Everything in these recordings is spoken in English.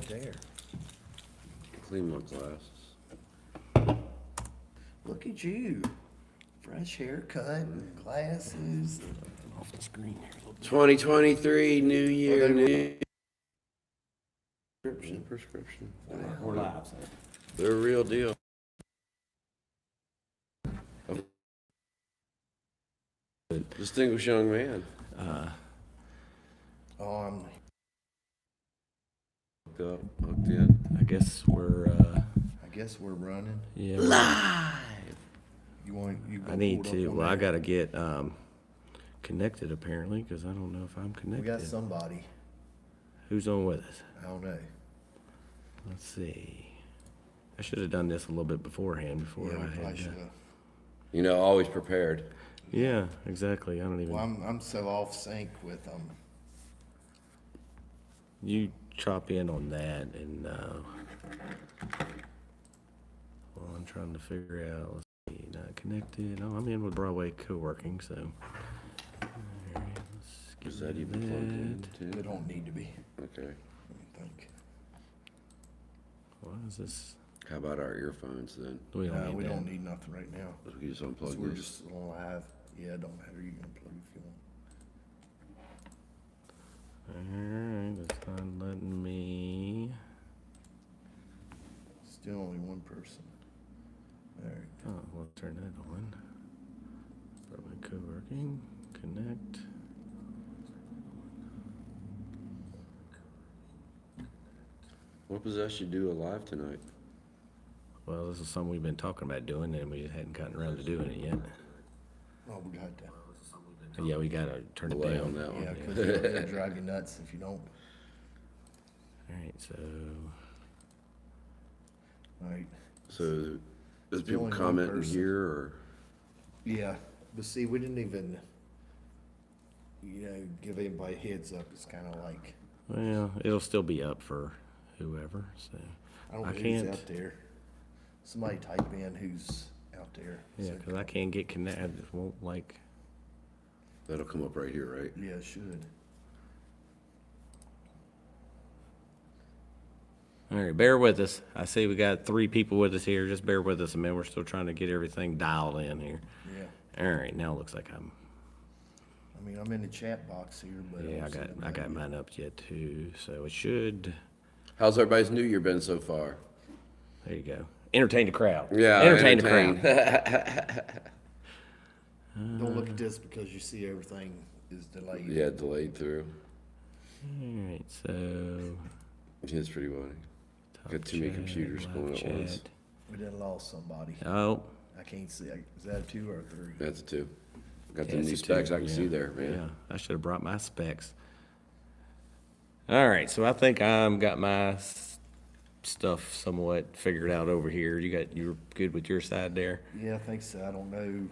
got there? Clean my glasses. Look at you. Fresh haircut, glasses. Off the screen here a little bit. 2023, new year, new prescription. We're live, so. They're a real deal. Distinguished young man. Oh, Hooked in. I guess we're, I guess we're running. yeah. You want you? I need to, well, I gotta get, connected apparently, because I don't know if I'm We connected. got somebody. Who's on with us? I don't know. Let's see. I should have done this a little bit beforehand before Yeah, I we probably had. should have. You know, always prepared. Yeah, exactly. I don't even. Well, I'm so off sync with You chop in on that, and well, I'm trying to figure out. Let's see, not connected. Oh, I'm in with Broadway co-working, so. All right, let's get Is that rid of even plugged in They too? don't need to be. Okay. Let me think. What is this? How about our earphones then? We don't No, need we that. don't need nothing right now. We can just 'Cause unplug we're this. just on live. Yeah, it don't matter. You can plug if you want. Alright, it's not letting me. Still only one person. There. Oh, we'll turn that on. Broadway co-working, connect. What possessed you to do a live tonight? Well, this is something we've been talking about doing, and we just hadn't gotten around to doing it yet. Oh, we got that. Yeah, we gotta turn it Delay down. on that one. Yeah, because it'll drive you nuts if you don't. Alright, so. All right. So, is Still people only one commenting person. here or? Yeah, but see, we didn't even, give anybody a heads up. It's kind of like, Well, it'll still be up for whoever, so. I don't know I who's can't- out there. Somebody type in who's out there. Yeah, So- cause I can't get connected, it won't like, That'll come up right here, right? Yeah, it should. alright, bear with us. I see we got 3 people with us here, just bear with us a minute, we're still trying to get everything dialed in here. Yeah. Alright, now it looks like I'm, I mean, I'm in the chat box here, but. yeah, don't see I got nobody. mine up yet too, so it should, How's everybody's new year been so far? there you go. Entertain the crowd. Yeah, Entertain the entertain. crowd. Don't look at this because you see everything is delayed. Yeah, delayed through. Alright, so. It's pretty funny. talk Got too many chat, computers live going at once. chat. We done lost somebody. Oh, I can't see. Is that a 2 or a 3? That's a 2. Got the yeah, it's new a specs 2, I can yeah. see there, Yeah, man. I should have brought my specs. All right, so I think I'm got my stuff somewhat figured out over here. You're good with your side there? Yeah, I think so. I don't know.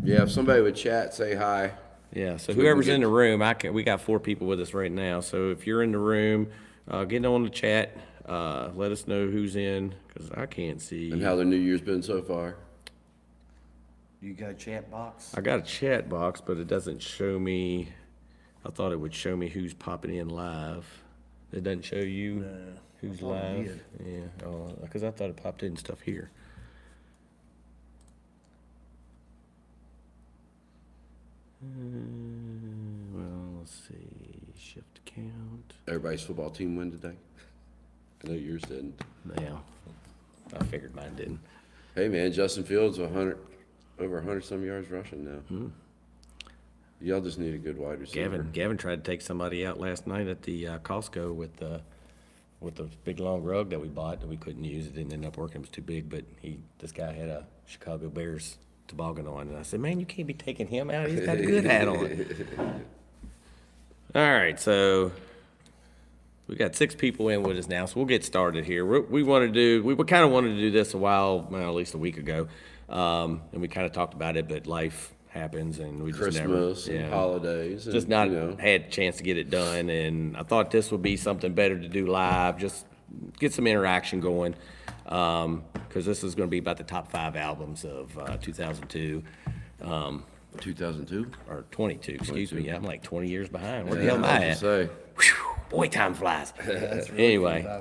Yeah, if somebody would chat, say hi. Yeah, so we can whoever's get- in the room, we got 4 people with us right now. So if you're in the room, get on the chat, let us know who's in, because I can't see. And how their new year's been so far. You got a chat box? I got a chat box, but it doesn't show me. I thought it would show me who's popping in live. It doesn't show you No, who's I thought it live. Yeah, because I thought it popped in stuff here. Well, let's see. Shift count. Everybody's football team win today? I know yours didn't. Yeah, I figured mine didn't. Hey, man, Justin Fields, over 100 some yards rushing now. Hmm. Y'all just need a good wide receiver. Gavin tried to take somebody out last night at the Costco with the big long rug that we bought that we couldn't use. It didn't end up working. It was too big. But this guy had a Chicago Bears toboggan on, and I said, "Man, you can't be taking him out. He's got a good hat on." All right, so we got 6 people in with us now, so we'll get started here. We kind of wanted to do this a while, well, at least a week ago, and we kind of talked about it, but life happens, and we just Christmas never, and yeah. holidays. Just and, not you know, had a chance to get it done, and I thought this would be something better to do live, just get some interaction going, because this is going to be about the top 5 albums of 2002, 2002? or 22, excuse me. Yeah, I'm like 20 years behind. Where the Yeah, hell am I I was at? gonna say. Boy, time flies. That's really Anyway,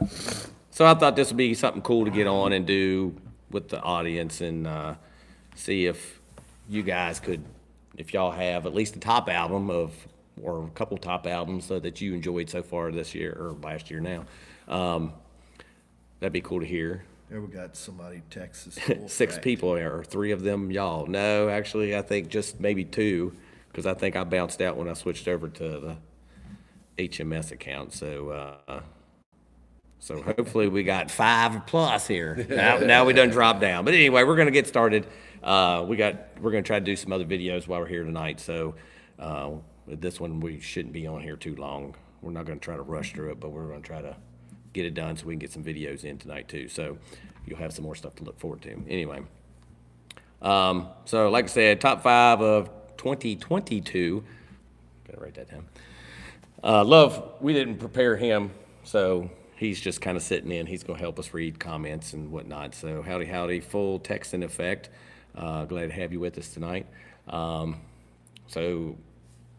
so I thought this would be something cool to get on and do with the audience and see if you guys could, if y'all have at least a top album of, or a couple top albums that you enjoyed so far this year or last year now. That'd be cool to hear. Here we got somebody Texas. Six people, or three of them y'all. No, actually, I think just maybe two, because I think I bounced out when I switched over to the HMS account. So hopefully we got 5+ here. Now we done drop down. But anyway, we're gonna get started. We're gonna try to do some other videos while we're here tonight. So with this one, we shouldn't be on here too long. We're not gonna try to rush through it, but we're gonna try to get it done so we can get some videos in tonight too. So you'll have some more stuff to look forward to. Anyway, so like I said, top 5 of 2022. Gotta write that down. Love, we didn't prepare him, so he's just kind of sitting in. He's gonna help us read comments and whatnot. So howdy, howdy, full text in effect. Glad to have you with us tonight. So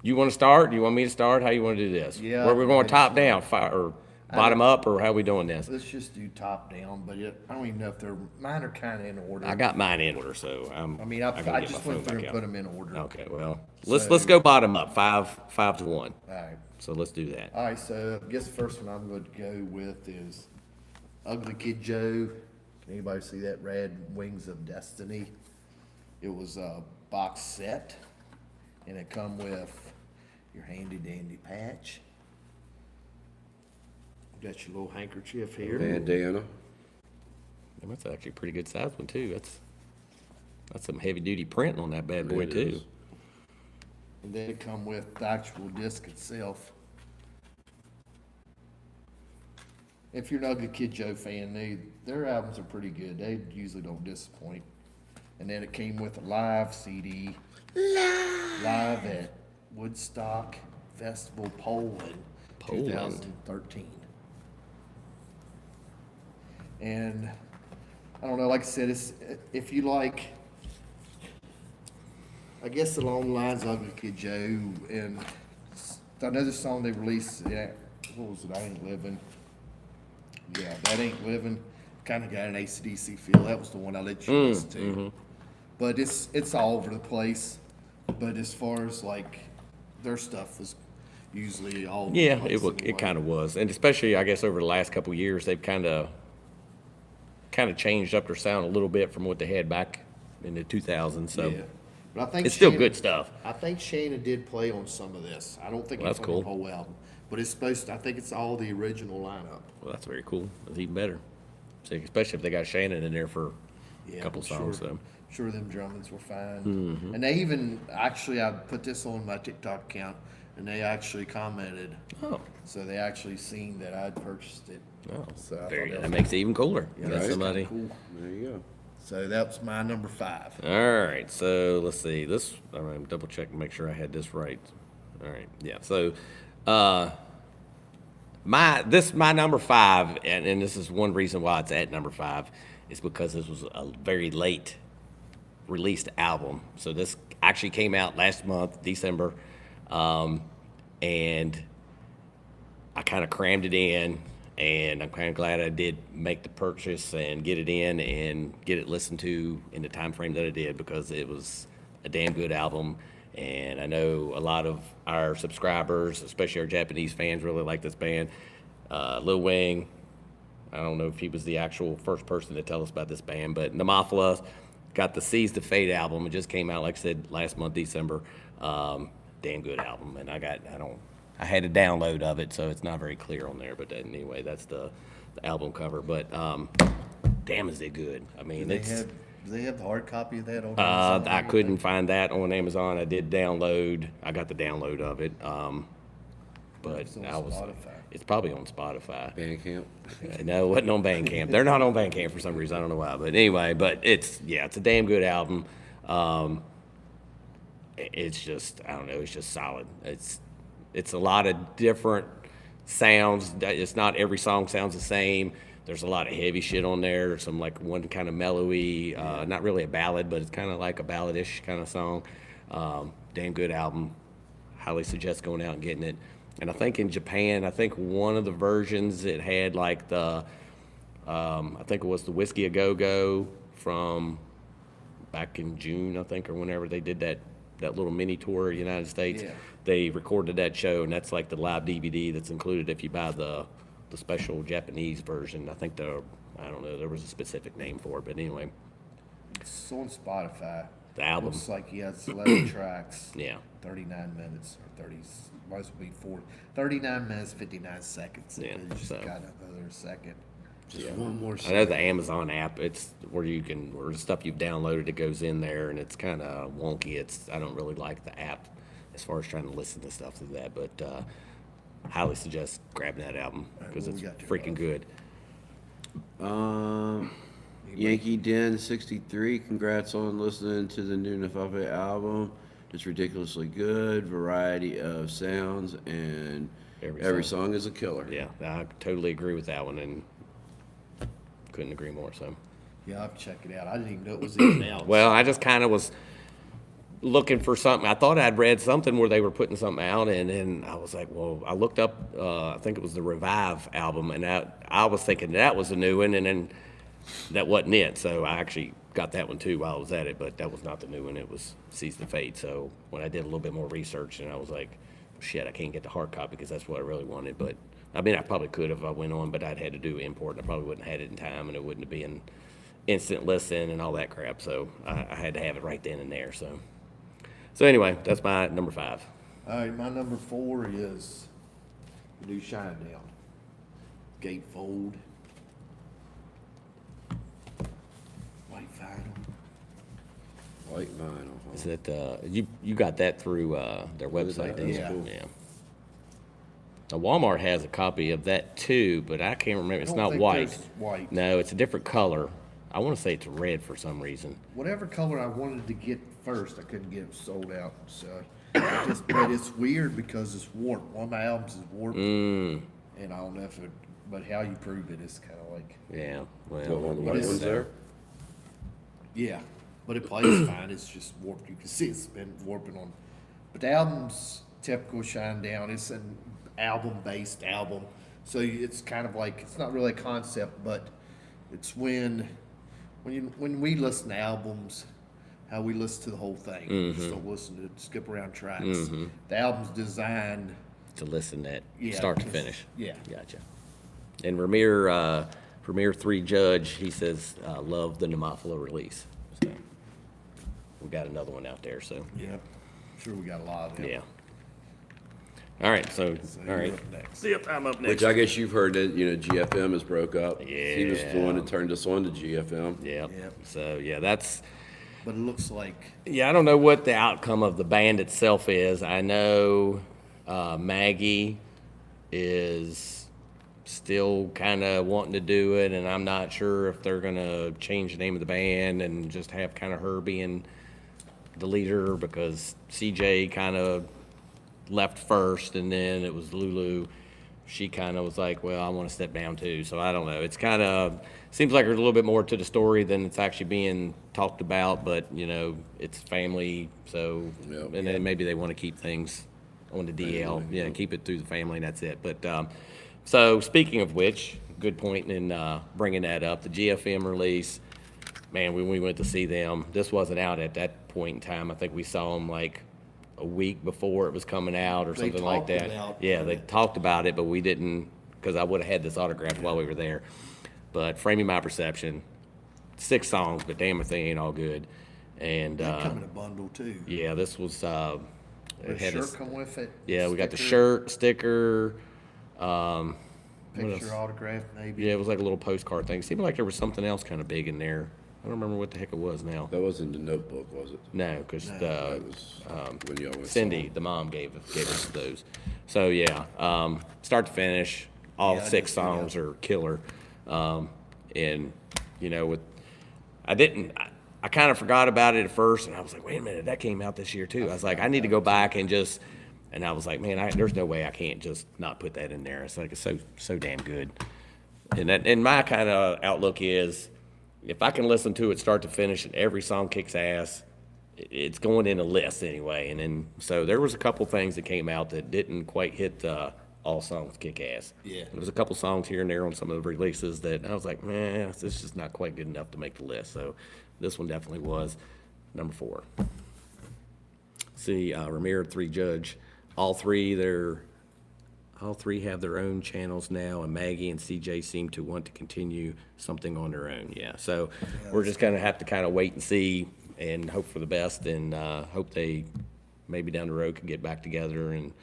you want to start? Do you want me to start? How you want to do this? Yeah, Where we're going I top down, or bottom up, or how we doing this? Let's just do top down, but I don't even know if mine are kind of in order. I got mine in order, so I gotta I get just my went phone through back and put out. them in order. Okay, well, let's go bottom up, 5 to 1. All right. So let's do that. All right, so I guess the first one I'm going to go with is Ugly Kid Joe. Can anybody see that? Red Wings of Destiny. It was a box set, and it come with your handy dandy patch. Got your little handkerchief here. Bandana. And that's actually a pretty good size one too. That's some heavy duty printing on that bad boy It too. is. And then it come with the actual disc itself. If you're an Ugly Kid Joe fan, their albums are pretty good. They usually don't disappoint. And then it came with a live CD. Live at Woodstock Festival, Poland, 2013. And I don't know, like I said, if you like, I guess along the lines of Ugly Kid Joe, and another song they released, what was it, I Ain't Living. Yeah, That Ain't Living, kind of got an AC/DC feel. That was the one I let you listen to. Mm-hmm. But it's all over the place. But as far as like their stuff was usually all over Yeah, the place it anyway. kind of was, and especially I guess over the last couple of years, they've kind of changed up their sound a little bit from what they had back in the 2000s. So Yeah. But I think it's still Shayna- good stuff. I think Shayna did play on some of this. I don't think Well, it's that's on the cool. whole album, but it's supposed to. I think it's all the original lineup. Well, that's very cool. That's even better. So, especially if they got Shannon in there for Yeah, a couple I'm songs. Sure, So sure them Drummins were fine. Mm-hmm. And they even actually, I put this on my TikTok account, and they actually commented. oh, So they actually seen that I'd purchased it. oh, So I very thought that makes it even cooler. Yeah, You got that's somebody. kinda cool. There you go. So that was my number 5. All right, so let's see. This I'm gonna double check and make sure I had this right. All right, yeah. So, my number 5, and this is one reason why it's at number 5, is because this was a very late released album. So this actually came out last month, December, and I kind of crammed it in. And I'm kind of glad I did make the purchase and get it in and get it listened to in the time frame that I did, because it was a damn good album. And I know a lot of our subscribers, especially our Japanese fans, really like this band. Lil Wing, I don't know if he was the actual first person to tell us about this band, but Nemophila got the Seize the Fate album. It just came out, like I said, last month, December. Damn good album. And I had a download of it, so it's not very clear on there. But anyway, that's the album cover. But damn, is it good? I mean, Do it's. they have the hard copy of that on Amazon or I couldn't anything? find that on Amazon. I did download. I got the download of it. But It's on Spotify. it's probably on Spotify. Bandcamp. No, it wasn't on Bandcamp. They're not on Bandcamp for some reason. I don't know why. But anyway, it's a damn good album. It's just, I don't know, it's just solid. It's a lot of different sounds. It's not every song sounds the same. There's a lot of heavy shit on there. There's some like one kind of mellowy, not really a ballad, but it's kind of like a balladish kind of song. Damn good album. Highly suggest going out and getting it. And I think in Japan, I think one of the versions it had like I think it was the Whiskey A Go Go from back in June, I think, or whenever they did that little mini tour of the United States. Yeah. They recorded that show, and that's like the live DVD that's included if you buy the special Japanese version. I think I don't know, there was a specific name for it, but anyway, It's on Spotify. the album. Looks like he has 11 tracks. Yeah. 39 minutes or 30, must be 39 minutes, 59 seconds. Yeah, They just so. got another second. Just one more I know the Amazon app, it's where where the stuff you've downloaded, it goes in there, and it's kind of wonky. I don't really like the app as far as trying to listen to stuff through that, but highly suggest grabbing that album because what it's we got there, freaking Bob? good. Yankee Den 63. Congrats on listening to the new Nafafe album. It's ridiculously good, variety of sounds, and every song is a killer. Yeah, I totally agree with that one, and couldn't agree more. So, Yeah, I'll have to check it out. I didn't even know it was even out. well, I just kind of was looking for something. I thought I'd read something where they were putting something out, and then I was like, well, I looked up. I think it was the Revive album, and I was thinking that was a new one, and then that wasn't it. So I actually got that one too while I was at it, but that was not the new one. It was Seize the Fate. So when I did a little bit more research, and I was like, shit, I can't get the hard copy because that's what I really wanted. But I mean, I probably could if I went on, but I'd had to do import, and I probably wouldn't have had it in time, and it wouldn't have been instant listen and all that crap. So I had to have it right then and there. So anyway, that's my number 5. All right, my number 4 is the new Shinedown. Gatefold. White vinyl. White vinyl. Huh? Is that you got that through their website? Didn't you? Yeah. Cool. Yeah. Now, Walmart has a copy of that too, but I can't remember. It's I don't not think white. there's white. No, it's a different color. I want to say it's red for some reason. Whatever color I wanted to get first, I couldn't get it sold out. So, but it's weird because it's warped. One of my albums is warped, and I don't know if it. But how you prove it is kind of like, Yeah. Well, What, one of the What white is ones it? there? yeah. But it plays fine. It's just warped. You can see it's been warping on. But the album's typical Shinedown. It's an album-based album, so it's kind of like it's not really a concept, but it's when we listen to albums, how we listen to the whole thing. Just don't listen to skip around tracks. The album's designed. to listen at Yeah, start to just- finish. yeah. Gotcha. And Premier 3 Judge, he says, love the Nemafala release. So we got another one out there. So Yeah, I'm sure we got a lot of them. yeah. All right. So So all you're right. up next. Yep, I'm up next. Which I guess you've heard that, GFM is broke up. He was the one Yeah. that turned us on to GFM. Yep. Yep. So yeah, that's. But it looks like Yeah, I don't know what the outcome of the band itself is. I know Maggie is still kind of wanting to do it, and I'm not sure if they're going to change the name of the band and just have kind of her being the leader because CJ kind of left first, and then it was Lulu. She kind of was like, well, I want to step down too. So I don't know. It's kind of seems like there's a little bit more to the story than it's actually being talked about, but it's family. So, Yep. and then maybe they want to keep things on the DL. Yeah, keep it through the family, and that's it. But so speaking of which, good point in bringing that up. The GFM release, man, when we went to see them, this wasn't out at that point in time. I think we saw them like a week before it was coming out or They something like talked that. about Yeah, they it. talked about it, but we didn't, because I would have had this autographed while we were there. But Framing My Perception, 6 songs, but damn if they ain't all good. And they come in a bundle too. yeah, this was The it had shirt us- come with it. yeah, we got the sticker, shirt, sticker. What picture, else? autograph, maybe. Yeah, it was like a little postcard thing. It seemed like there was something else kind of big in there. I don't remember what the heck it was now. That wasn't the Notebook, was it? No, because That was when y'all went. Cindy, the mom, gave us those. So yeah, start to finish, all Yeah, I 6 did see that. songs are killer. And I kind of forgot about it at first, and I was like, wait a minute, that came out this year too. I was like, I need to go back and and I was like, man, there's no way I can't just not put that in there. It's like it's so damn good. And my kind of outlook is, if I can listen to it start to finish and every song kicks ass, it's going in a list anyway. And then, so there was a couple things that came out that didn't quite hit all songs kick ass. Yeah. There was a couple songs here and there on some of the releases that I was like, man, this is just not quite good enough to make the list. So this one definitely was number 4. See, Ramiro 3 Judge, all three have their own channels now, and Maggie and CJ seem to want to continue something on their own. Yeah, so we're just gonna have to kind of wait and see and hope for the best, and hope they maybe down the road can get back together and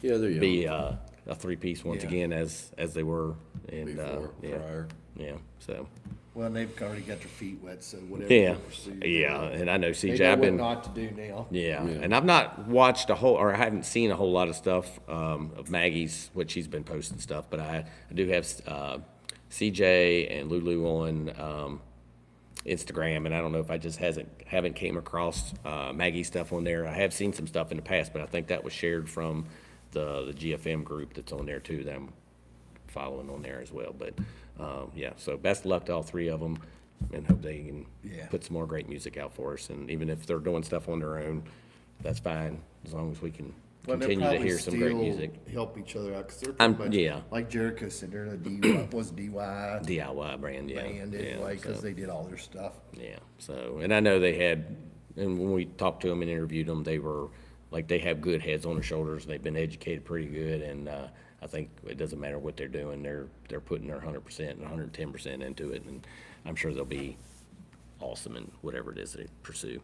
Yeah, they're young. be a 3-piece once Yeah. again as they were. And Before, yeah, prior. yeah. So Well, they've already got their feet wet, so whatever. yeah, they pursue, yeah, and I know They CJ. know I've what been not to do now. Yeah, Yeah. and I've not watched a whole, or I haven't seen a whole lot of stuff of Maggie's, what she's been posting stuff, but I do have CJ and Lulu on Instagram, and I don't know if I just haven't came across Maggie's stuff on there. I have seen some stuff in the past, but I think that was shared from the GFM group that's on there too, that I'm following on there as well. But yeah, so best of luck to all 3 of them, and hope they can Yeah. put some more great music out for us. And even if they're doing stuff on their own, that's fine, as long as we can Well, they'll continue to probably hear some great still music. Help each other out, because they're I'm- pretty much, yeah. like Jericho said, they're a DIY, DIY brand, yeah. band yeah, anyway, because so, they did all their stuff. yeah, so, and I know they had, and when we talked to them and interviewed them, they were, like, they have good heads on their shoulders, and they've been educated pretty good, and I think it doesn't matter what they're doing, they're putting their 100% and 110% into it, and I'm sure they'll be awesome in whatever it is they pursue.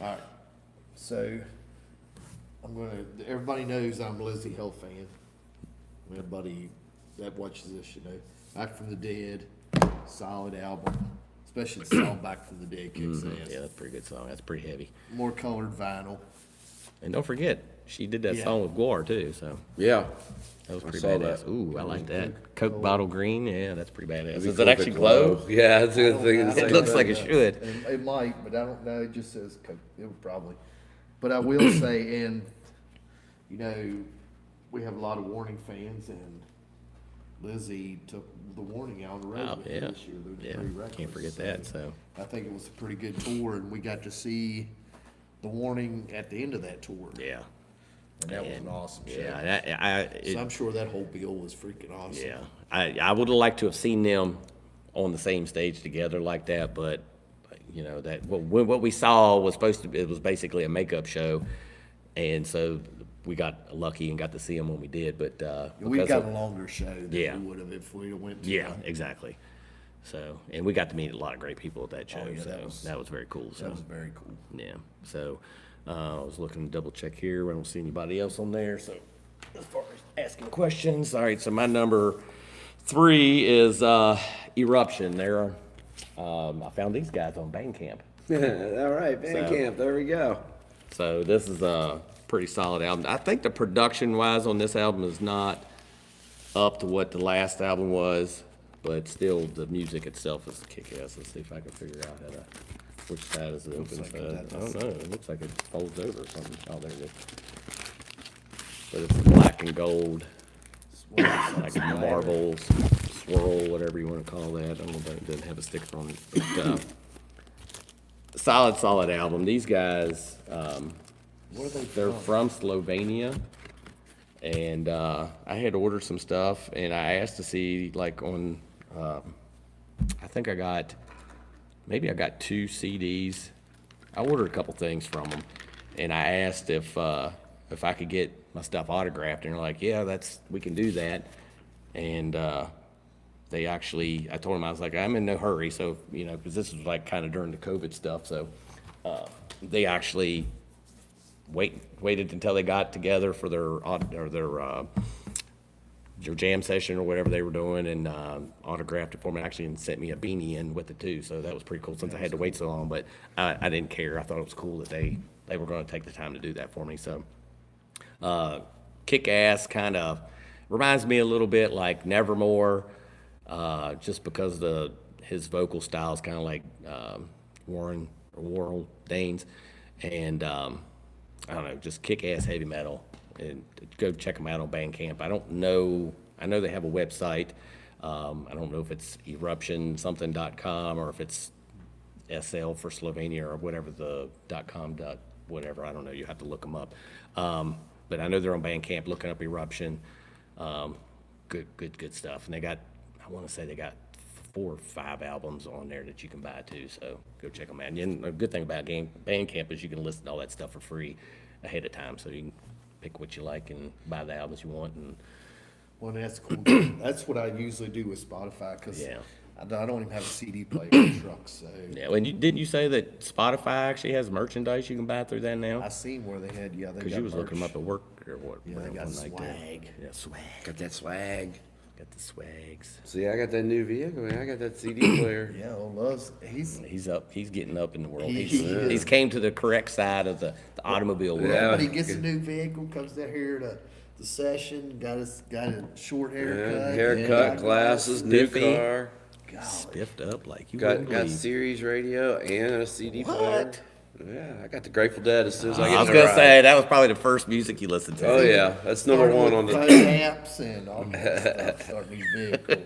All right, so everybody knows I'm a Lizzie Hill fan. Everybody that watches this should know. Back from the Dead, solid album, especially the song Back from the Dead kicks ass. Yeah, that's a pretty good song. That's pretty heavy. More colored vinyl. And don't forget, she did that Yeah. song with Guar too, so Yeah. that was I pretty saw badass. that. Ooh, I like that. Coke bottle green, yeah, that's pretty badass. It'd be Does cool it if actually glow? Yeah, that's a good thing. I to don't It say. looks like it should. It might, but I don't know. It just says Coke. It would probably. But I will say, and you know, we have a lot of Warning fans, and Lizzie took the Warning out on the road Oh, with yeah. her this year. Those Yeah, 3 records. can't forget that, so. I think it was a pretty good tour, and we got to see the Warning at the end of that tour. Yeah. And that was an awesome show. Yeah, So I'm sure that whole bill was freaking awesome. yeah. I would have liked to have seen them on the same stage together like that, but, you know, that, what we saw was it was basically a makeup show, and so we got lucky and got to see them when we did, but, We because got of- a longer show than Yeah. we would have if we'd have went to. Yeah, exactly. So, and we got to meet a lot of great people at that show, yeah, so that was very cool, so. That was very cool. Yeah, so, I was looking to double check here, I don't see anybody else on there, so, as far as asking questions, all right, so my number 3 is, Eruption, I found these guys on Bandcamp. All right, Bandcamp, there we go. So this is a pretty solid album. I think the production wise on this album is not up to what the last album was, but still the music itself is kick-ass. Let's see if I can figure out how to, which side is the open like side. that. I don't know, it looks like it folds over or something. Oh, there it is. But it's black and gold, like marble, swirl, whatever you wanna call that. I don't know if it doesn't have a sticker on it, but, solid album. These guys, What are they they're from Slovenia, and I had ordered some stuff, and I asked to see like on, I think I got 2 CDs. I ordered a couple things from them, and I asked if I could get my stuff autographed, and they're like, yeah, we can do that, and they actually, I told them, I was like, I'm in no hurry, so, you know, because this was like kind of during the COVID stuff, so they actually waited until they got together for their jam session or whatever they were doing, and autographed it for me, actually, and sent me a beanie in with it too, so that was pretty cool, since I had to wait so long, but I didn't care. I thought it was cool that they were gonna take the time to do that for me, so. Kick-ass, kind of reminds me a little bit like Nevermore, just because his vocal style is kind of like Warren Danes, and I don't know, just kick-ass heavy metal. And go check them out on Bandcamp. I don't know. I know they have a website. I don't know if it's eruptionsomething.com or if it's SL for Slovenia or whatever the .com whatever. I don't know. You have to look them up. But I know they're on Bandcamp. Looking up Eruption. Good stuff. And I want to say they got 4 or 5 albums on there that you can buy too. So go check them out. And a good thing about Bandcamp is you can listen to all that stuff for free ahead of time, so you can pick what you like and buy the albums you want. And Well, that's cool. That's what I usually do with Spotify, because Yeah. I don't even have a CD player in the truck, so. yeah, and didn't you say that Spotify actually has merchandise you can buy through that now? I seen where they had, they Because got you was looking them merch. up at work or what? Yeah, they got one night there. swag. Yeah, swag. Got that swag. Got the swags. See, I got that new vehicle, man. I got that CD player. Yeah, old Love's, he's, He's getting up in the world. He He's, is. he's came to the correct side of the automobile world. Yeah. when he gets a new vehicle, comes down here to the session, got a short haircut. Haircut, glasses, new Spiffy. car. Spiffed up like you Got wouldn't got believe. Sirius radio and a CD What? player. Yeah, I got the Grateful Dead as soon as I get I was in the gonna ride. say that was probably the first music you listened to. Oh yeah, that's number one on Phone the. apps and all that stuff, starting his vehicle.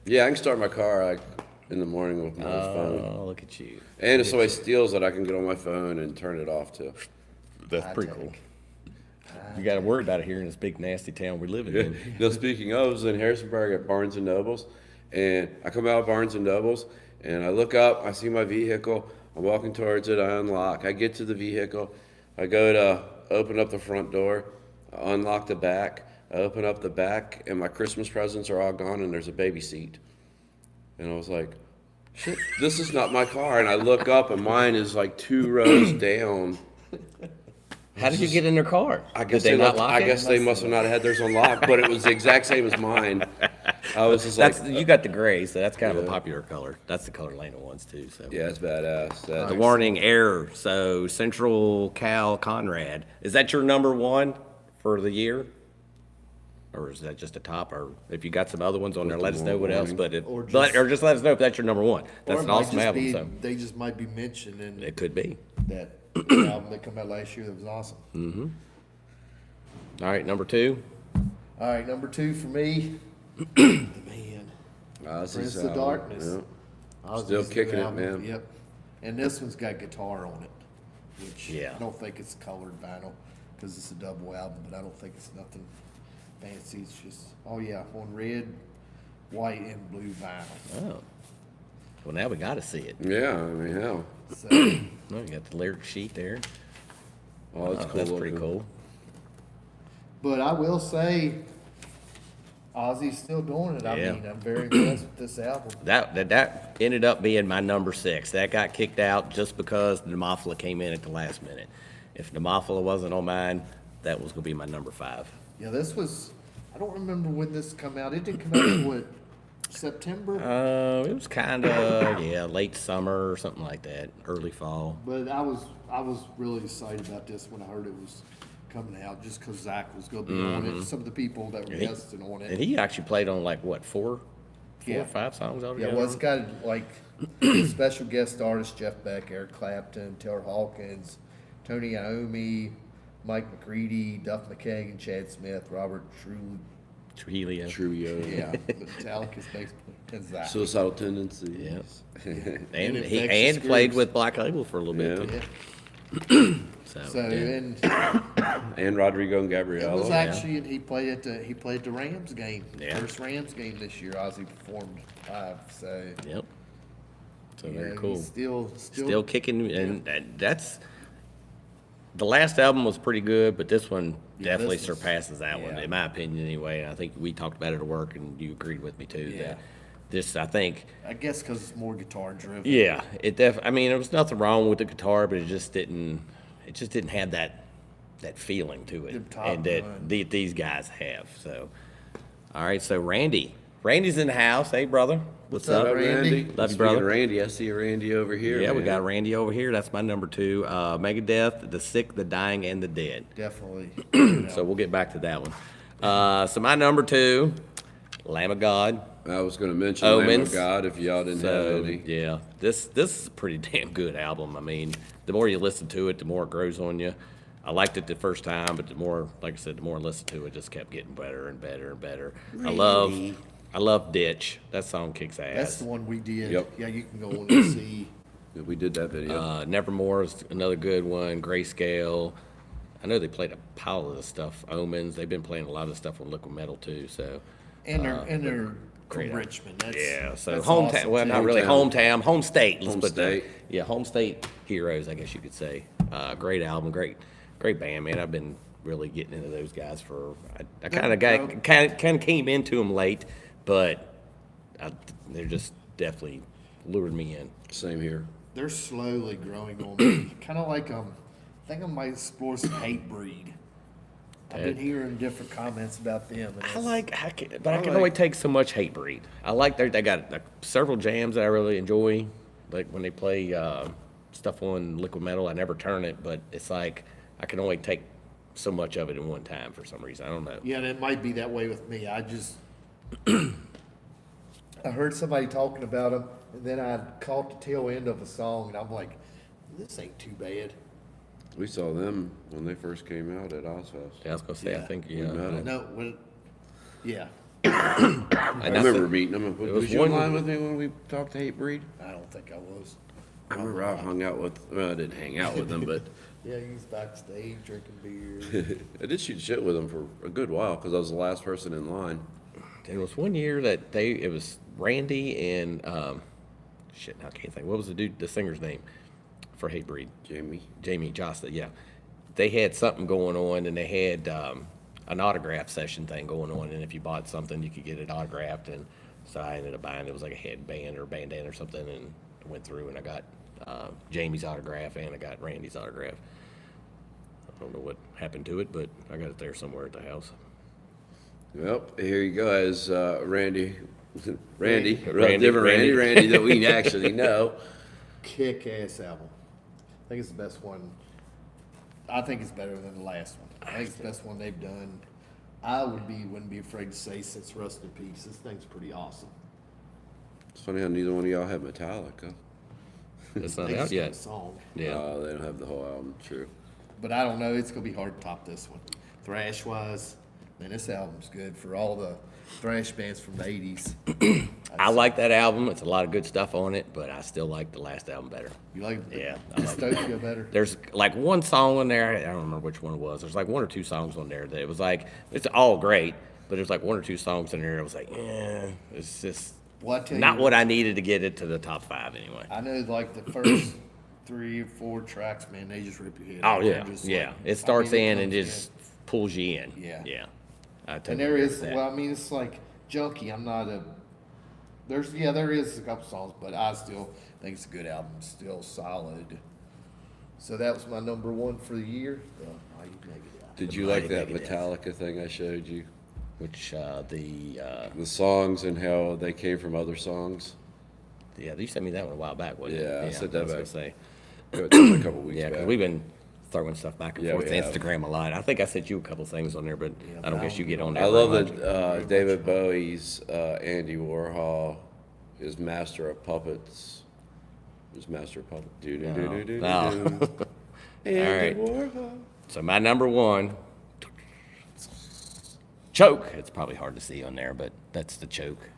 Yeah, I can start my car like in the morning with my phone. Oh, look at you. And if somebody steals it, I can get on my phone and turn it off too. That's High pretty tech. cool. You got to worry about it here in this big nasty town we're living in. Now, speaking of, I was in Harrisonburg at Barnes and Nobles, and I come out of Barnes and Nobles, and I look up, I see my vehicle, I'm walking towards it, I unlock, I get to the vehicle, I go to open up the front door, I unlock the back, I open up the back, and my Christmas presents are all gone, and there's a baby seat. And I was like, shit, this is not my car. And I look up, and mine is like 2 rows down. How did you get in their car? I guess Did they not left- lock I it? guess they must have not had theirs unlocked, but it was the exact same as mine. I was just like, That's you got the gray, so that's kind of a Yeah. popular color. That's the color Lena wants too. So yeah, it's badass. That, the warning error. So Central Cal Conrad, is that your number one for the year, or is that just a top? Or if you got some other ones on there, let us know what else. But Or or just let us know if that's your number one. Or That's it an might awesome just album. be- So They just might be mentioning it could be. that album that came out last year that was awesome. All right, number 2. All right, number 2 for me, the man, Ozzy's Prince of album, Darkness. yeah. Ozzy's Still new kicking it, album, man. Yep, and this one's got guitar on it, which Yeah. I don't think it's colored vinyl because it's a double album, but I don't think it's nothing fancy. It's just on red, white, and blue vinyl. Oh, well now we got to see it. Yeah, I mean, hell. So Oh, you got the lyric sheet there. Oh, that's Oh, cool. that's pretty looking. cool. but I will say, Ozzy's still doing it. I Yeah. mean, I'm very impressed with this album. That ended up being my number 6. That got kicked out just because Nemophila came in at the last minute. If Nemophila wasn't on mine, that was gonna be my number 5. Yeah, this was. I don't remember when this come out. It didn't come out in what, September? It was kind of late summer or something like that, early fall. But I was really excited about this when I heard it was coming out, just because Zach was going to be on it. Some of the people that were he- guesting on And it. he actually played on like what four Yeah. or 5 songs Yeah, altogether. well, it's got like special guest artists: Jeff Beck, Eric Clapton, Taylor Hawkins, Tony Iommi, Mike McCready, Duff McKagan, Chad Smith, Robert Trujillo. Trio. Yeah, Metallica's bass player, and Zach. Suicidal tendencies. Yeah. And And he Infectious played Grooves. with Black Label for a little bit. Yeah. Yeah. So, So yeah. and And Rodrigo and it Gabriella. was actually, and he played the Rams game, Yeah. first Rams game this year. Ozzy performed live, so Yep. So you very know, cool. he's still Still kicking, and that's the last album was pretty good, but this one Yeah, definitely this was- surpasses that one, yeah. in my opinion, anyway. And I think we talked about it at work, and you agreed with me too. Yeah. That this, I think, I guess because it's more guitar driven. yeah, I mean, there was nothing wrong with the guitar, but it just didn't have that feeling to it, The top and that line. these guys have. So, all right, so Randy's in the house. Hey, brother, what's up, up? Randy? Love you, Speaking brother. of Randy, I see a Randy over here. Yeah, we man. got Randy over here. That's my number 2. Megadeth, The Sick, The Dying, and The Dead. Definitely. So we'll get back to that one. So my number 2, Lamb of God. I was going to mention Lamb Omens. of God if y'all didn't So have any. yeah, this is a pretty damn good album. I mean, the more you listen to it, the more it grows on you. I liked it the first time, but the more, like I said, the more I listened to it, it just kept getting better and better and better. I love Ditch. That song kicks ass. That's the one we did. Yep. Yeah, you can go on and see Yeah, we did that video. Nevermore is another good one. Grayscale. I know they played a pile of the stuff. Omens. They've been playing a lot of stuff on Liquid Metal too. So And they're great from Richmond. That's, yeah. So that's hometown. awesome, Well, too. not really hometown. Home state. Let's Home put that. state. Yeah, home state heroes. I guess you could say. Great album. Great band, man. I've been really getting into those guys for. I kind of came into them late, but they're just definitely lured me in. Same here. They're slowly growing on me. Kind of like I think I might explore some Hatebreed. I've been hearing different comments about them. And I can only take so much Hatebreed. I like they got several jams that I really enjoy. Like when they play stuff on Liquid Metal, I never turn it, but it's like I can only take so much of it in one time for some reason. I don't know. Yeah, and it might be that way with me. I just I heard somebody talking about them, and then I caught the tail end of a song, and I'm like, this ain't too bad. We saw them when they first came out at Ozfest. Yeah, I was gonna say I Yeah. think met 'em. No, when, yeah, I remember meeting them. was Was you one- in line with me when we talked to Hatebreed? I don't think I was. I remember I hung out with, well, I didn't hang out with them, but Yeah, he was backstage drinking beer. I did shoot shit with them for a good while because I was the last person in line. there was one year that it was Randy and shit. Now I can't think. What was the singer's name for Hatebreed? Jamie Josta, yeah. They had something going on, and they had an autograph session thing going on, and if you bought something, you could get it autographed, and so I ended up buying, it was like a headband or bandana or something, and I went through, and I got Jamie's autograph, and I got Randy's autograph. I don't know what happened to it, but I got it there somewhere at the house. Well, here you go, as Randy, Randy. different Randy that we actually know. Kick-ass album. I think it's the best one. I think it's better than the last one. I think it's the best one they've done. I wouldn't be afraid to say since Rust in Peace. This thing's pretty awesome. It's funny how neither one of y'all have Metallica. It's I not think out it's got a yet. song. Yeah. They don't have the whole album, true. But I don't know. It's gonna be hard to top this one. Thrash wise, man, this album's good for all the thrash bands from the '80s. I like that album. It's a lot of good stuff on it, but I still like the last album better. You like Yeah, I like Dystopia better? There's like one song on there, I don't remember which one it was. There's like one or two songs on there that it was like, it's all great, but there's like one or two songs in there that was like, it's just Well, I tell not you what I needed to get it to the top 5 anyway. I know, like the first 3 or 4 tracks, man, they just rip your head Oh, off. yeah, They're just yeah. like- It starts I mean, it in and comes just pulls you in. Yeah. Yeah. I And totally there agree is, with that. well, I mean, it's like Junkie. I'm not a. There is a couple songs, but I still think it's a good album. Still solid. So that was my number 1 for the year. I Negative. Did you Mighty like that Negative. Metallica thing I showed you? Which, The songs and how they came from other songs? yeah, you sent me that one a while back, wasn't Yeah, it? I said that was back. gonna say. It was a couple weeks Yeah, back. because we've been throwing stuff back and Yeah, forth we to have. Instagram a lot. I think I sent you a couple things on there, but I don't guess you get on there. I very love much. that David Bowie's Andy Warhol is master of puppets. Is master of puppets. Do do do do do do. No. Andy All Warhol. So my number 1, Choke. It's probably hard to see on there, but that's the Choke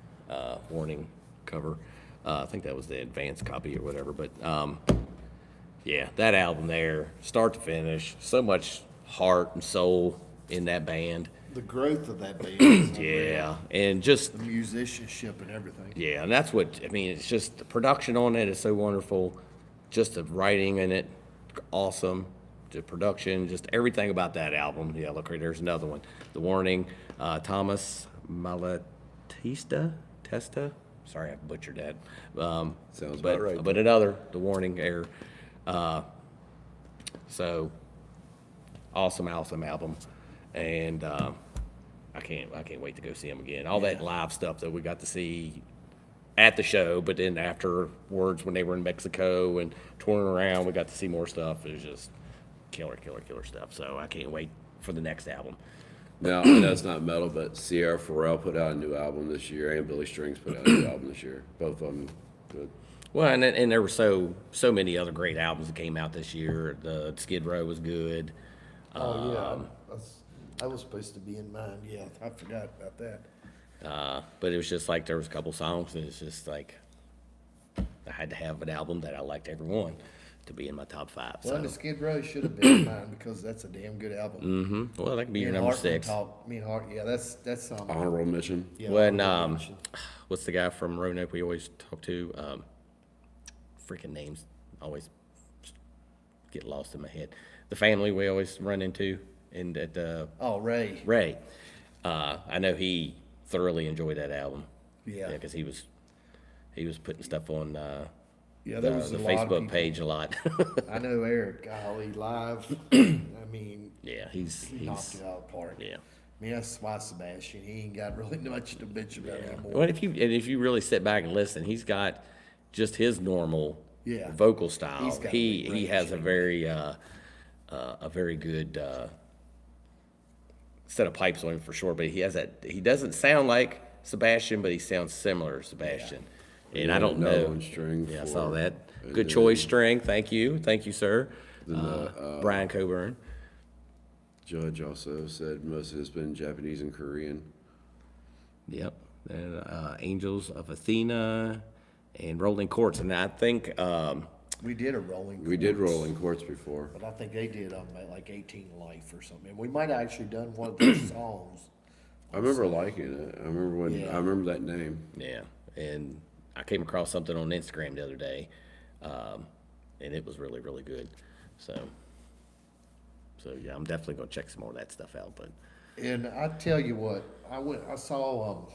warning cover. I think that was the advanced copy or whatever. But yeah, that album there, start to finish, so much heart and soul in that band. The growth of that band. is unreal. Yeah, and just The musicianship and everything. yeah, and that's what I mean. It's just the production on it is so wonderful. Just the writing in it, awesome. The production, just everything about that album. Yeah, look, there's another one. The Warning, Thomas Testa. Sorry, I butchered that. Sounds but, about right. But another, The Warning error. So awesome album, and I can't wait to go see him again. All that live stuff that we got to see at the show, but then afterwards when they were in Mexico and touring around, we got to see more stuff. It was just killer stuff. So I can't wait for the next album. Now, I know it's not metal, but Sierra Farrell put out a new album this year, and Billy Strings put out a new album this year. Both of them good. Well, and there were so many other great albums that came out this year. The Skid Row was good. Oh yeah, that was supposed to be in mine. Yeah, I forgot about that. But it was just like there was a couple songs, and it's just like I had to have an album that I liked every one to be in my top 5. Well, So, the Skid Row should have been mine because that's a damn good album. well, that could be Me your and number Hartman 6. Me and Hart, yeah, that's Honorable mention. yeah, When honorable mention. what's the guy from Roanoke we always talk to? Freaking names always get lost in my head. The family we always run into, and at Oh, Ray. Ray. I know he thoroughly enjoyed that album. Yeah. because he was putting stuff on Yeah, the, there was the a lot of Facebook people. page a lot. I know Eric, golly, live. I mean, Yeah, he knocked it out of the park. yeah. I mean, that's why Sebastian, he ain't got really much to bitch about anymore. Well, if you really sit back and listen, he's got just his normal Yeah. vocal style. He's got He great has a range. very good set of pipes on him for sure. But he has that. He doesn't sound like Sebastian, but he sounds similar to Sebastian. And I don't No know. one string. Yeah, I for- saw that. and Good then- choice, string. Thank you, sir. Brian Coburn. Judge also said most of it's been Japanese and Korean. Yep. And Angels of Athena and Rolling Courts. And I think We did a Rolling We did Quartz, Rolling Quartz before. but I think they did like 18 Life or something. And we might have actually done one of their songs. I remember liking it. I remember when Yeah. I remember that name. yeah, and I came across something on Instagram the other day, and it was really, really good. So yeah, I'm definitely gonna check some more of that stuff out. But And I tell you what, I saw,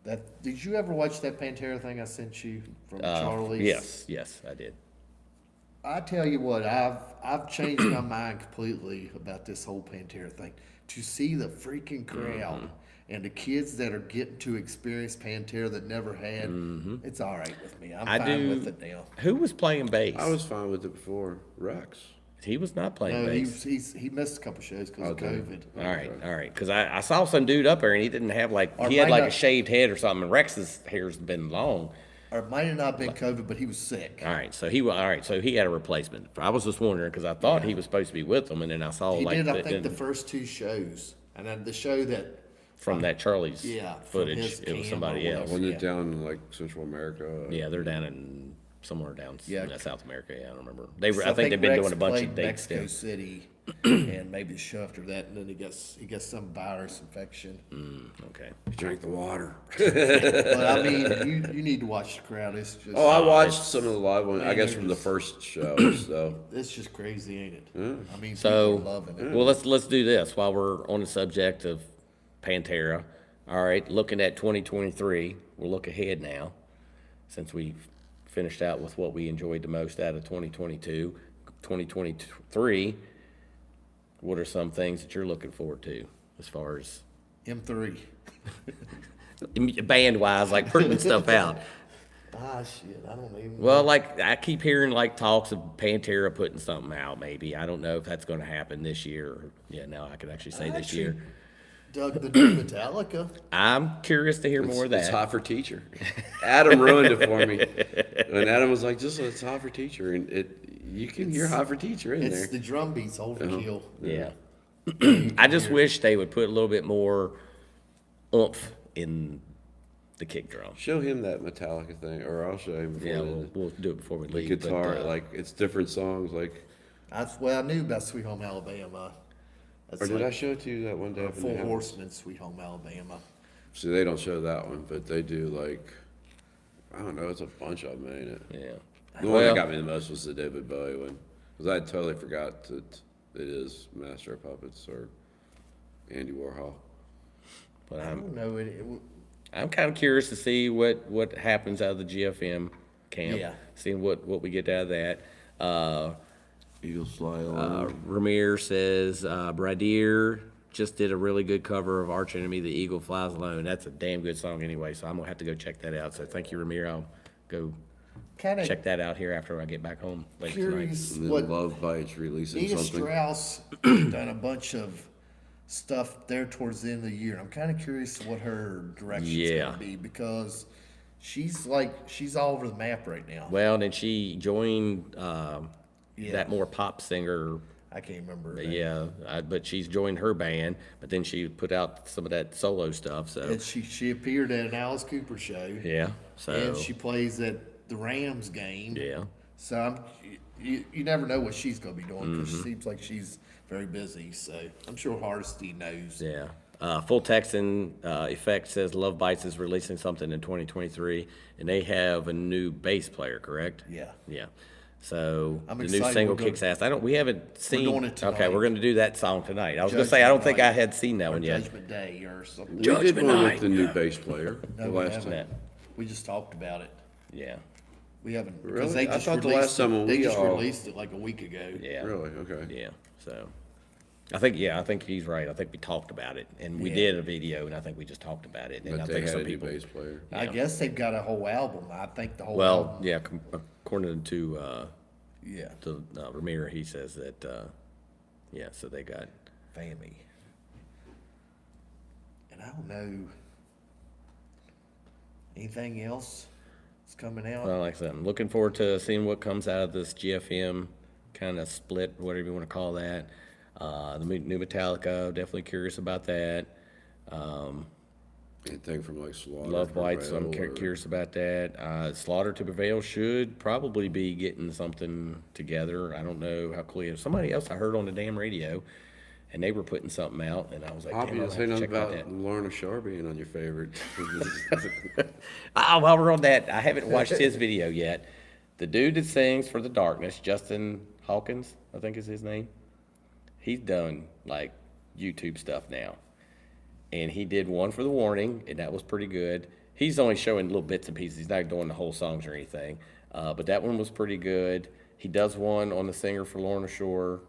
that, did you ever watch that Pantera thing I sent you from Charlie's? yes, I did. I tell you what, I've changed my mind completely about this whole Pantera thing. To see the freaking crowd Mm-hmm. and the kids that are getting to experience Pantera that never had, it's all right with me. I'm Mm-hmm. I fine do. with it now. Who was playing bass? I was fine with it before. Rex. He was not playing No, bass. he missed a couple shows because of Okay. COVID. All right. Because I saw some dude up there and he didn't have Or he had might like not- a shaved head or something. And Rex's hair's been long. Or it might have not been COVID, but he was sick. All right, so he had a replacement. I was just wondering because I thought he was supposed to be with them, and then I saw He like did, I think, the first two shows. And then the show that, from that Charlie's Yeah, from footage, his it was cam somebody or else. whatever. Wasn't Yeah. it down in like Central America? Yeah, they're down in somewhere down Yeah. in South America. Yeah, I don't remember. They were. so I think they've been Rex doing a bunch played of dates Mexico there. City, and maybe the show after that, and then he got some virus infection. Okay. He drank the water. But I mean, you need to watch the crowd. It's just, Oh, I watched some of the live ones. I Man, guess they're from the just- first show. So it's just crazy, ain't it? I mean, So, people are loving it. well, let's do this while we're on the subject of Pantera. All right, looking at 2023, we'll look ahead now, since we finished out with what we enjoyed the most out of 2022. 2023, what are some things that you're looking forward to as far as M3. band-wise, like putting stuff out? Ah, shit, I don't even. Well, like I keep hearing like talks of Pantera putting something out. Maybe I don't know if that's going to happen this year. Or, yeah, no, I could actually say this Actually, year. Dug the new Metallica. I'm curious to hear more of it's that. hot for teacher. Adam ruined it for me. And Adam was like, "Just it's hot for teacher," and you can hear hot for teacher in It's there. the drum beats overkill. Yeah. I just wish they would put a little bit more oomph in the kick drum. Show him that Metallica thing, or I'll show him before Yeah, the, we'll do it before we the leave. guitar. but, Like it's different songs. Like, I knew about Sweet Home Alabama. That's or did like I show it to you that one day? up in the Four house? Horsemen, Sweet Home Alabama. See, they don't show that one, but they do like, I don't know, it's a bunch of them, ain't it? yeah. The one that got me the most was the David Bowie one, because I totally forgot that it is Master of Puppets or Andy Warhol. But I don't know. I'm kind of curious to see what happens out of the GFM camp. Yeah. Seeing what we get out of that. Eagles Fly On. Ramir says, Bradier just did a really good cover of Arch Enemy, The Eagle Flies Alone. That's a damn good song anyway, so I'm going to have to go check that out. So thank you, Ramir. I'll go Kind of check that out here after I get back home later curious and then what Love Bites releasing Nina something. Strauss done a bunch of stuff there towards the end of the year. I'm kind of curious what her direction's Yeah. gonna be because she's all over the map right now. tonight. Well, and then she joined Yeah. that more pop singer. I can't remember. her name. Yeah, but she's joined her band, but then she put out some of that solo stuff. So And she appeared at an Alice Cooper show. yeah, so And she plays at the Rams game. Yeah. So you never know what she's gonna be doing because it seems like she's very busy. So I'm sure Hardesty knows. Yeah. Full Texan Effect says Love Bites is releasing something in 2023, and they have a new bass player, correct? Yeah. Yeah. So I'm the new excited. single We're gonna- kicks ass. We haven't seen. doing it Okay, tonight. we're going to do that song tonight. I was going to say I don't think I had seen that Or one yet. Judgment Day or something. We did Judgment one Night. with the new bass player the No, we last haven't. time. We just talked about it. Yeah. We haven't. 'Cause Really? They I just thought the released last time it- when they we just all- released it like a week ago. Yeah. Really? Okay. Yeah. So I think he's right. I think we talked about it, and we Yeah. did a video, and I think we just talked about it. And I But they think had some a new people. bass player. I guess they've got a whole album. I think the whole Well, album. yeah. According to Yeah. Ramir, he says that. Yeah. So they got. Fammy. And I don't know. Anything else that's coming out? Well, like I said, I'm looking forward to seeing what comes out of this GFM kind of split, whatever you want to call that. The new Metallica, definitely curious about that. Anything from like Slaughter. Love Bites, I'm Prevail, or- curious about that. Slaughter to Prevail should probably be getting something together. I don't know how clear. Somebody else I heard on the damn radio, and they were putting something out, and I was like, Poppy damn, I'll didn't have say to nothing check out about that. Lorna Shore being on your favorite. While we're on that, I haven't watched his video yet. The dude that sings for The Darkness, Justin Hawkins, I think is his name. He's done like YouTube stuff now. And he did one for The Warning, and that was pretty good. He's only showing little bits and pieces. He's not doing the whole songs or anything. But that one was pretty good. He does one on the singer for Lorna Shore.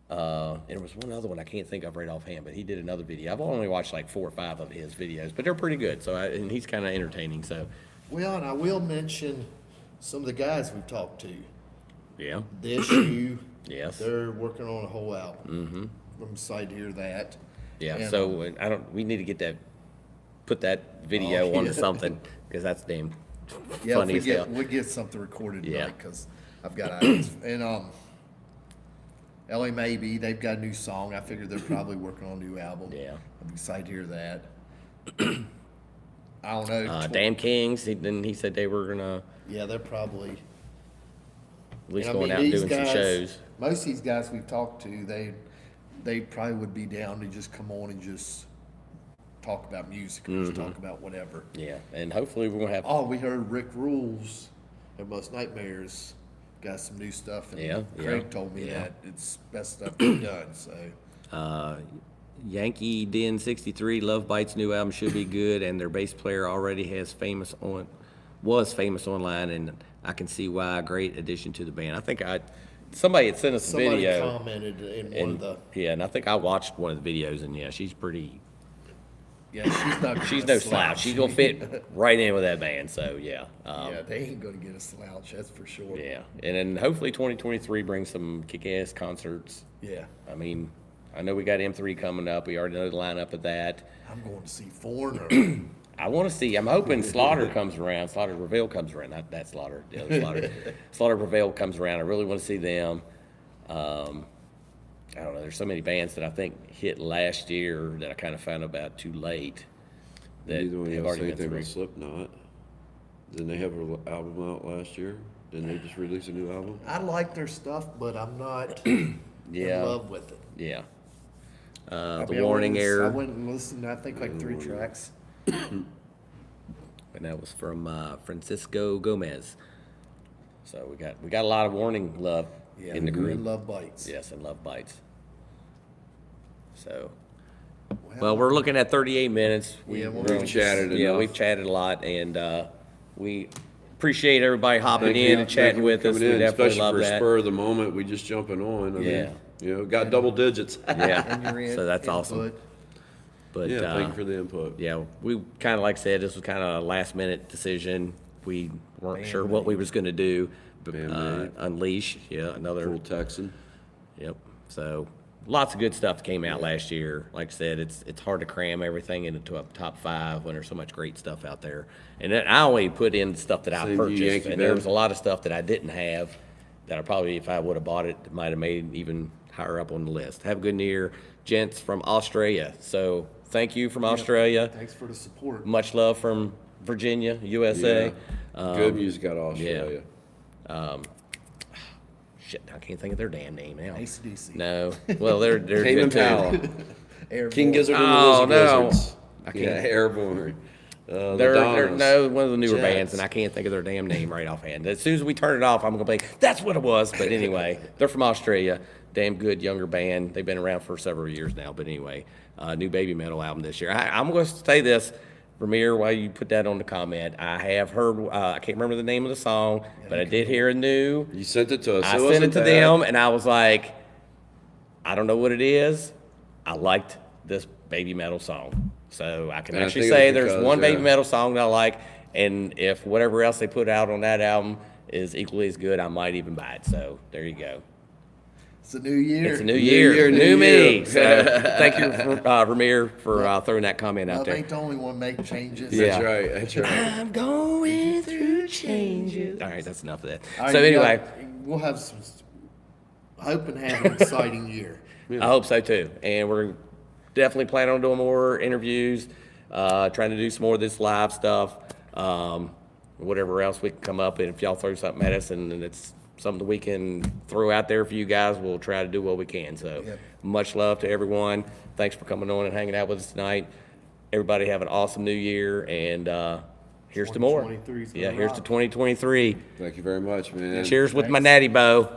And there was one other one I can't think of right offhand, but he did another video. I've only watched like 4 or 5 of his videos, but they're pretty good. And he's kind of entertaining. So, Well, and I will mention some of the guys we've talked to. yeah. The Issue. Yes. They're working on a whole album. Mm-hmm. I'm excited to hear that. Yeah, And, so we need to get that, put that video Oh, onto yeah. something, because that's damn yeah, funny if as hell. we get something recorded Yeah. tonight because I've got ideas. And LA Maybe, they've got a new song. I figured they're probably working on a new album. Yeah. I'm excited to hear that. I don't know. Damn Kings, he said they were gonna Yeah, they're probably. at least And I going mean, out and these doing some guys- shows. Most of these guys we've talked to, they probably would be down to just come on and just talk about music or just talk about whatever. Yeah, and hopefully we're gonna have, Oh, we heard Rick Rules at Most Nightmares got some new stuff, and Yeah, Craig yeah, told me yeah. that it's best stuff they've done. So Yankee Den 63, Love Bites new album should be good, and their bass player already was famous online, and I can see why a great addition to the band. I think somebody had sent us a somebody video. commented in one And, of the yeah, and I think I watched one of the videos, and yeah, she's she's no slouch. She's gonna fit right in with that band. So yeah, Yeah, they ain't gonna get a slouch, that's for sure. yeah, and then hopefully 2023 brings some kick-ass concerts. Yeah. I mean, I know we got M3 coming up. We already know the lineup of that. I'm going to see Foreigner. I want to see. I'm hoping Slaughter comes around. Slaughter Prevail comes around. Not that Slaughter. The other Slaughter. Slaughter Prevail comes around. I really want to see them. I don't know. There's so many bands that I think hit last year that I kind of found about too late. That Neither one of have y'all already say been anything through. about Slipknot. Didn't they have an album out last year? Didn't they just release a new album? I like their stuff, but I'm not Yeah. in love with it. Yeah. I The mean, Warning I Air, went and listened, I think, like 3 tracks. and that was from Francisco Gomez. So we got a lot of Warning love Yeah, in the group. and Love Bites. Yes, and Love Bites. So, well, we're looking at 38 minutes. Yeah, well, we're- we've chatted Yeah, enough. we've chatted a lot, and we appreciate everybody hopping Thank in you- and thank chatting you for with us. coming We in, definitely especially love for that. spur of the moment. We just jumping on. I Yeah. mean, got double digits. And Yeah, your so that's awesome. input. But Yeah, thank you for the input. yeah, we kind of like I said, this was kind of a last minute decision. We weren't sure what we was going to do. But, Band-Aid. Unleash, yeah, another. Full Texan. Yep. So lots of good stuff came out last year. Like I said, it's hard to cram everything into a top 5 when there's so much great stuff out there. And then I only put in stuff that I Same to you, purchased, Yankee and there Band. was a lot of stuff that I didn't have that I probably, if I would have bought it, might have made even higher up on the list. Have a good year, gents from Australia. So thank you from Australia. Thanks for the support. Much love from Virginia, USA. Good music out of Australia. Shit, I can't think of their damn name now. AC/DC. No, well they're Tame good Impala. too. Airborne. King Gizzard and Oh, the no. Lizard Wizards. I Yeah, can't. Airborne. They're Madonnas. no one of the newer Jets. bands, and I can't think of their damn name right offhand. As soon as we turn it off, I'm gonna be that's what it was. But anyway, they're from Australia. Damn good younger band. They've been around for several years now. But anyway, new Baby Metal album this year. I'm going to say this, Ramir, while you put that on the comment. I have heard. I can't remember the name of the song, but I did hear a new. You sent it to us. I It sent it wasn't to bad. them, and I was like, I don't know what it is. I liked this Baby Metal song. So I can And I actually think it say was there's because, one Baby yeah. Metal song that I like, and if whatever else they put out on that album is equally as good, I might even buy it. So there you go. It's a new year. It's a new year, year, new new me. you. So thank you, Ramir, for throwing that comment out Love there. ain't the only one make changes. Yeah. That's right. That's right. I'm going through changes. All right, that's enough of that. All right, So anyway, we'll have some. Hope and have an exciting year. I hope so too. And we're definitely planning on doing more interviews, trying to do some more of this live stuff, whatever else we can come up. And if y'all throw something at us and it's something we can throw out there for you guys, we'll try to do what we can. So Yep. much love to everyone. Thanks for coming on and hanging out with us tonight. Everybody have an awesome new year. And here's to more. 2023 's gonna Yeah, here's to rock. 2023. Thank you very much, man. Cheers with my natty bow.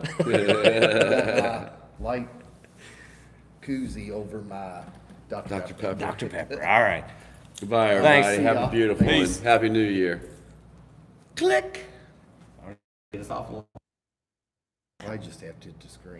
Light koozie over my Dr. Dr. Pepper. Pepper. Dr. Pepper. All right. Goodbye, everybody. Thanks. Have a y'all. beautiful Peace. one. Happy New Year. Click. Get us off. I just have to screen.